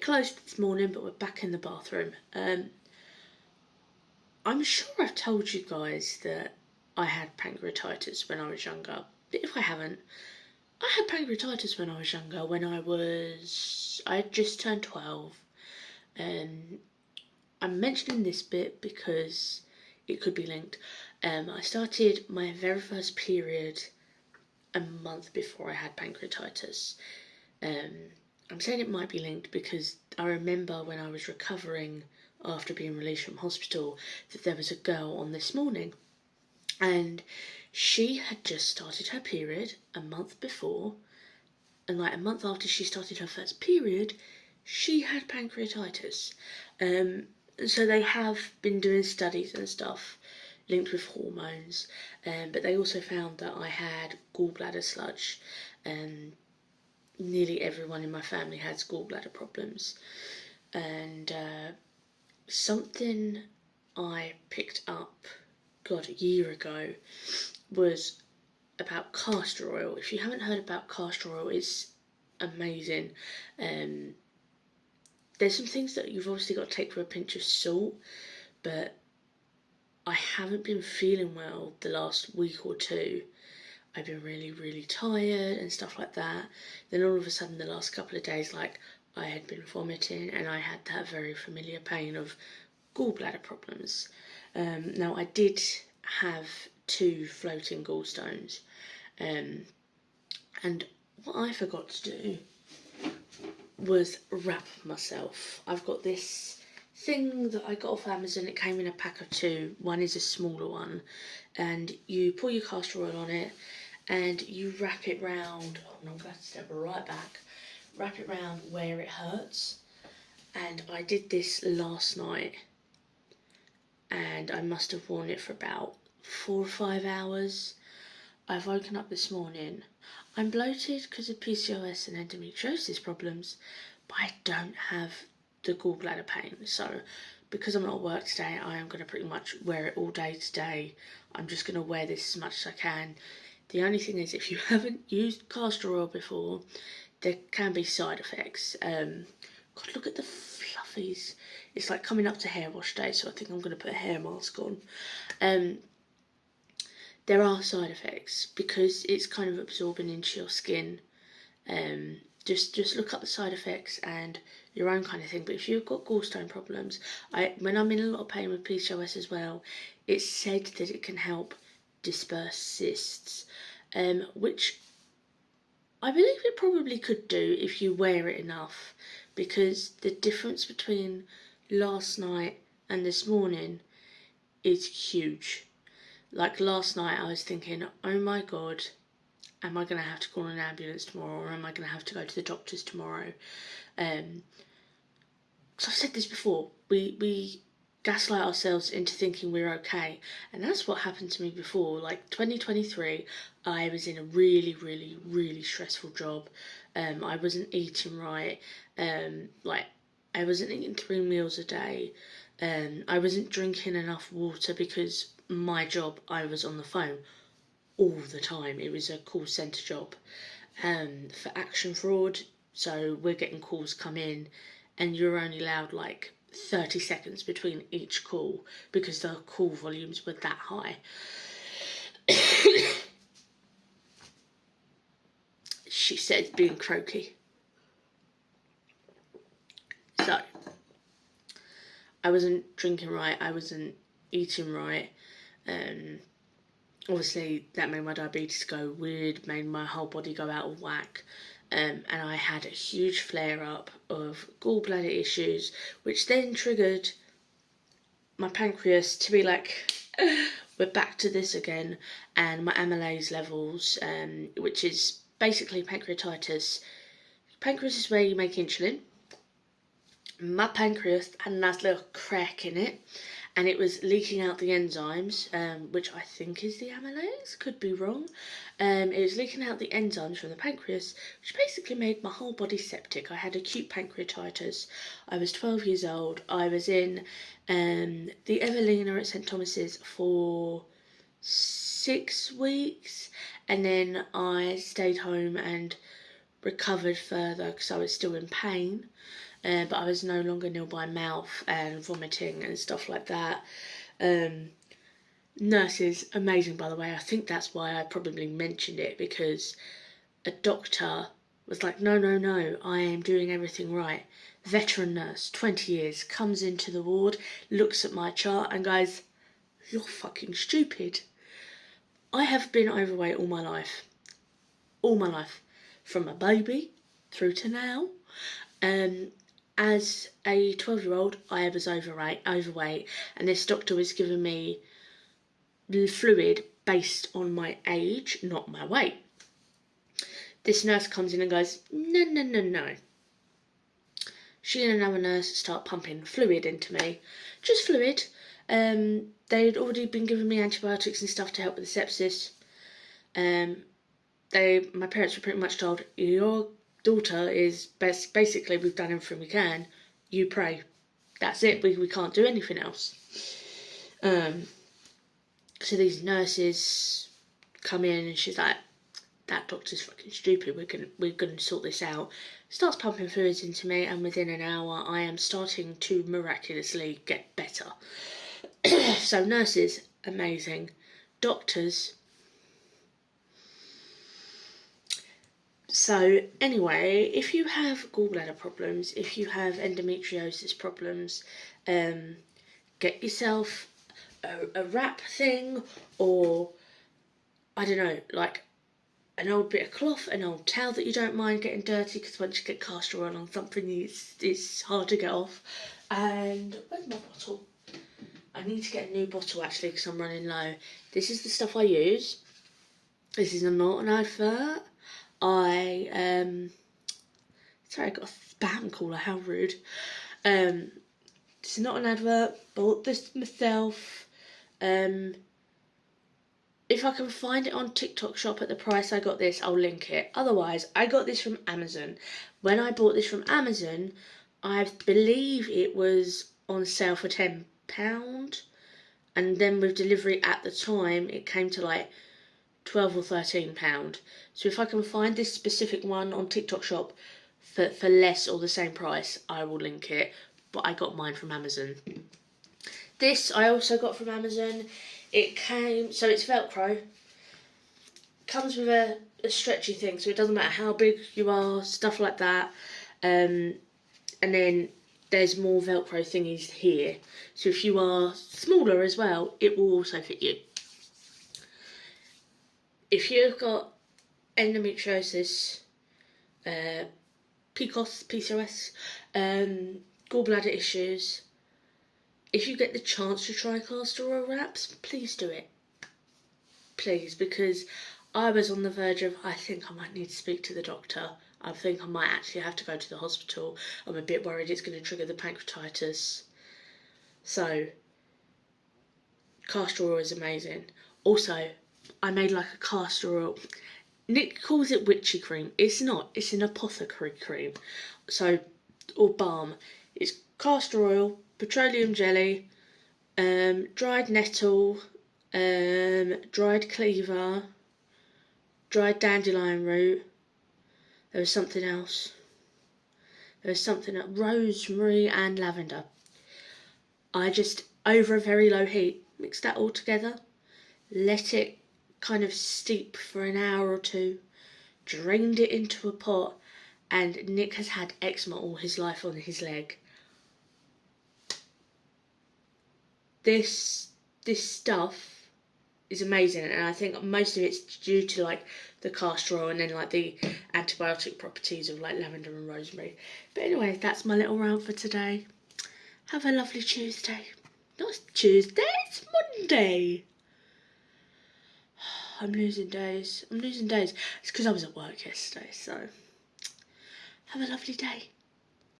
closed this morning, but we're back in the bathroom. I'm sure I've told you guys that I had pancreatitis when I was younger. But if I haven't, I had pancreatitis when I was younger, I had just turned 12. I'm mentioning this bit because it could be linked. I started my very first period a month before I had pancreatitis. I'm saying it might be linked because I remember when I was recovering after being released from hospital that there was a girl on This Morning, and she had just started her period a month before, and like a month after she started her first period, she had pancreatitis. So they have been doing studies and stuff linked with hormones, but they also found that I had gallbladder sludge. Nearly everyone in my family has gallbladder problems, and something I picked up, a year ago, was about castor oil. If you haven't heard about castor oil, it's amazing. There's some things that you've obviously got to take with a pinch of salt, but I haven't been feeling well the last week or two. I've been really, really tired and stuff like that. Then all of a sudden, the last couple of days, I had been vomiting and I had that very familiar pain of gallbladder problems. Now, I did have 2 floating gallstones, and what I forgot to do was wrap myself. I've got this thing that I got off Amazon. It came in a pack of 2. One is a smaller one, and you pour your castor oil on it and you wrap it round. Oh no, I'm going to step right back. Wrap it round where it hurts. And I did this last night, and I must have worn it for about 4 or 5 hours. I've woken up this morning. I'm bloated because of PCOS and endometriosis problems, but I don't have the gallbladder pain. So because I'm not at work today, I am going to pretty much wear it all day today. I'm just going to wear this as much as I can. The only thing is, if you haven't used castor oil before, there can be side effects. God, look at the fluffies. It's like coming up to hair wash day, so I think I'm going to put a hair mask on. There are side effects because it's kind of absorbing into your skin. Just look up the side effects and your own kind of thing. But if you've got gallstone problems, when I'm in a lot of pain with PCOS as well, it's said that it can help disperse cysts, which I believe it probably could do if you wear it enough, because the difference between last night and this morning is huge. Like last night I was thinking, oh my god, am I going to have to call an ambulance tomorrow, or am I going to have to go to the doctors tomorrow? Because I've said this before, we gaslight ourselves into thinking we're okay, and that's what happened to me before. Like 2023, I was in a really, really, really stressful job. I wasn't eating right. I wasn't eating 3 meals a day. I wasn't drinking enough water because my job, I was on the phone all the time. It was a call centre job for action fraud. So we're getting calls come in, and you're only allowed 30 seconds between each call because the call volumes were that high. She said, being croaky. So I wasn't drinking right, I wasn't eating right. Obviously that made my diabetes go weird, made my whole body go out of whack. And I had a huge flare-up of gallbladder issues, which then triggered my pancreas to be like, we're back to this again, and my amylase levels, which is basically pancreatitis. Pancreas is where you make insulin. My pancreas had a nice little crack in it, and it was leaking out the enzymes, which I think is the amylase, could be wrong. It was leaking out the enzymes from the pancreas, which basically made my whole body septic. I had acute pancreatitis. I was 12 years old. I was in the Evelina at St Thomas's for 6 weeks, and then I stayed home and recovered further because I was still in pain. but I was no longer nil by mouth and vomiting and stuff like that. Nurses, amazing by the way. I think that's why I probably mentioned it, because a doctor was like, no, no, no, I am doing everything right. Veteran nurse, 20 years, comes into the ward, looks at my chart and goes, you're fucking stupid. I have been overweight all my life. All my life. From a baby through to now. As a 12-year-old, I was overweight, and this doctor was giving me fluid based on my age, not my weight. This nurse comes in and goes, no, no, no, no. She and another nurse start pumping fluid into me. Just fluid. They'd already been giving me antibiotics and stuff to help with the sepsis. My parents were pretty much told, your daughter is basically, we've done everything we can. You pray. That's it. We can't do anything else. So these nurses come in and she's like, that doctor's fucking stupid, we're gonna sort this out. Starts pumping fluids into me, and within an hour I am starting to miraculously get better. So nurses, amazing. Doctors. So anyway, if you have gallbladder problems, if you have endometriosis problems, get yourself a wrap thing, or I don't know, like an old bit of cloth, an old towel that you don't mind getting dirty, because once you get castor oil on something, it's hard to get off. And where's my bottle? I need to get a new bottle actually, because I'm running low. This is the stuff I use. This is not an advert. Sorry, I got a spam caller, how rude. It's not an advert, bought this myself. If I can find it on TikTok shop at the price I got this, I'll link it. Otherwise, I got this from Amazon. When I bought this from Amazon, I believe it was on sale for £10. And then with delivery at the time, it came to like £12 or £13. So if I can find this specific one on TikTok shop for less or the same price, I will link it. But I got mine from Amazon. This I also got from Amazon. It came, so it's Velcro. Comes with a stretchy thing, so it doesn't matter how big you are, stuff like that. And then there's more Velcro thingies here. So if you are smaller as well, it will also fit you. If you've got endometriosis, PCOS, gallbladder issues, if you get the chance to try castor oil wraps, please do it. Please, because I was on the verge of, I think I might need to speak to the doctor. I think I might actually have to go to the hospital. I'm a bit worried it's going to trigger the pancreatitis. So, castor oil is amazing. Also, I made like a castor oil. Nick calls it witchy cream. It's not. It's an apothecary cream. So, or balm. It's castor oil, petroleum jelly, dried nettle, dried cleaver, dried dandelion root. There was something else. Rosemary and lavender. I just, over a very low heat, mixed that all together, let it kind of steep for an hour or two, drained it into a pot, and Nick has had eczema all his life on his leg. This stuff is amazing, and I think most of it's due to like the castor oil and then like the antibiotic properties of like lavender and rosemary. But anyway, that's my little round for today. Have a lovely Tuesday. Not Tuesday, it's Monday. I'm losing days. It's because I was at work yesterday, so have a lovely day.